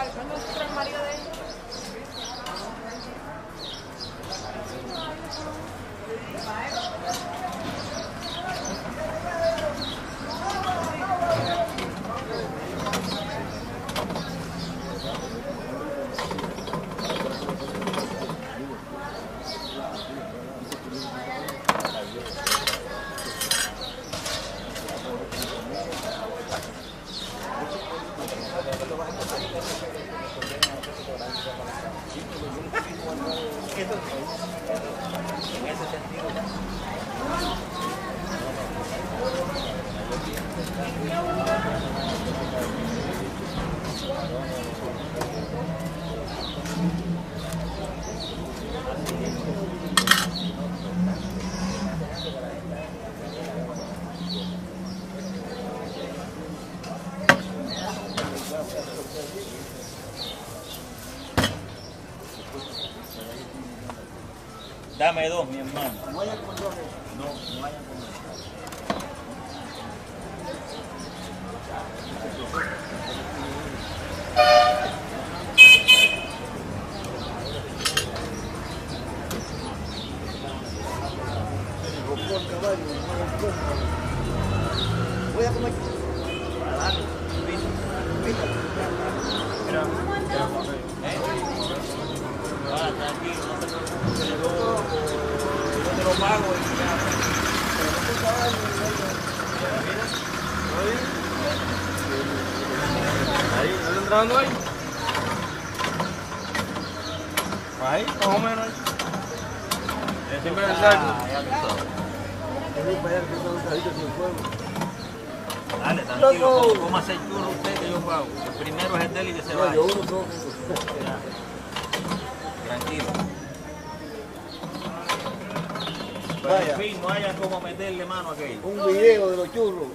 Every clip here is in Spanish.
¿Dónde está el marido de ella? En ese sentido. Dame dos, mi hermano. No vayan con dos. No, no vayan con dos. Voy a comer. Dale. Mira. Tranquilo, no te preocupes. Yo te lo pago y ya. Ahí, ¿no está entrando ahí? Ahí, más o menos ahí. Siempre el saco. Dale, tranquilo, cómase el churro usted que yo pago. El primero es el deli que se va. Yo uno solo. Tranquilo. Pero en fin, no haya como meterle mano a aquello. Un video de los churros.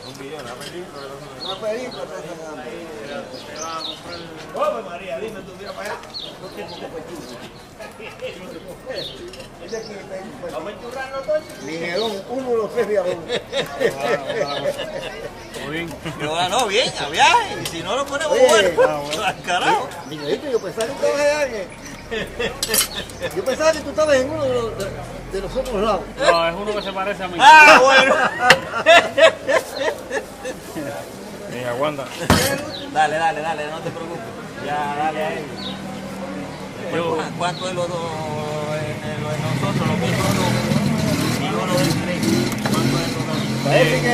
Un video, una película. Una película. Te va a comprar. ¡Oh, María! Dime, tú mira para allá. ¿Vamos a enchurrarnos todos? Ligerón, uno de los tres diablos. Muy bien. Pero no, bien, a viaje. Y si no lo ponemos bueno, al carajo. Miguelito, yo pensaba que tú estabas en alguien. Yo pensaba que tú estabas en uno de los otros lados. No, es uno que se parece a mí. ¡Ah, bueno! Aguanta. Dale, no te preocupes. Ya, dale a él. ¿Cuánto es los dos? Nosotros, los mismos dos. Y uno del tres. ¿Cuánto es los dos? Parece que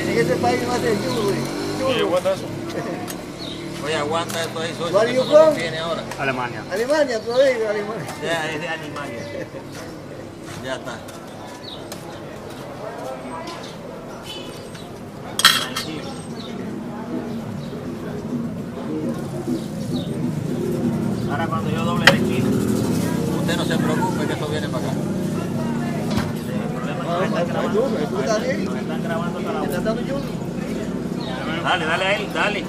en ese país no hace churro. Sí, aguanta eso. Oye, aguanta esto ahí, soy ¿Cuál eso es no tiene ahora. Alemania. Alemania, todavía, Alemania. Ya, es de Alemania. Ya está. Tranquilo. Ahora cuando yo doble de esquina, usted no se preocupe que eso viene para acá. El problema es que nos están grabando. Nos están grabando hasta la ¿Estás dando churro? Dale a él, dale.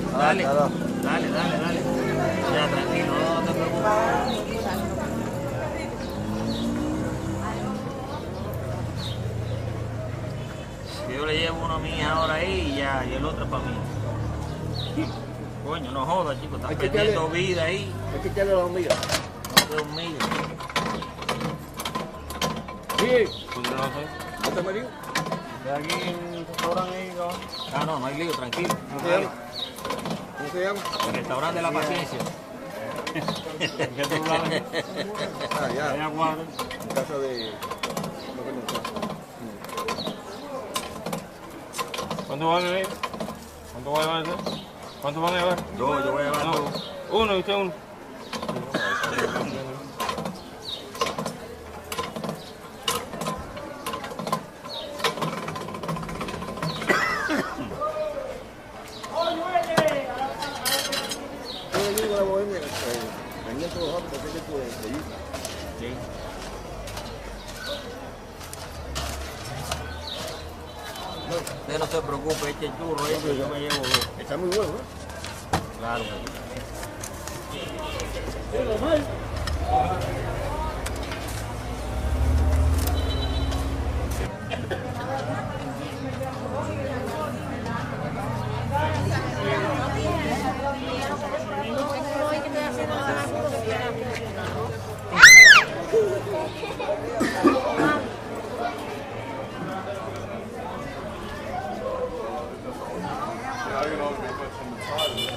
Ya, tranquilo, no te preocupes. Yo le llevo uno a mi hija ahora ahí y ya, y el otro es para mí. Coño, no jodas, chicos, estás perdiendo vida ahí. Hay que echarle la hormiga. No te hormigas. Sí. ¿Dónde lo haces? ¿Está marido? De aquí en un restaurante ahí, cabrón. Ah, no hay lío, tranquilo. ¿Cómo se llama? ¿Cómo se llama? El restaurante de la paciencia. ¿Qué tú hablas? Ah, ya. Ahí aguardo. En casa de... ¿Cuánto van a venir? ¿Cuánto van a llevar? ¿Cuánto van a llevar? Yo voy a llevar No, todo. uno y usted uno. Yo le digo a la bohemia, venía todos los autos, que tú de allí. Sí. Usted no se preocupe, eche el churro ahí, que yo me llevo dos. Está muy bueno, ¿no? Claro. Ja, genau, wir nehmen jetzt schon bezahlen.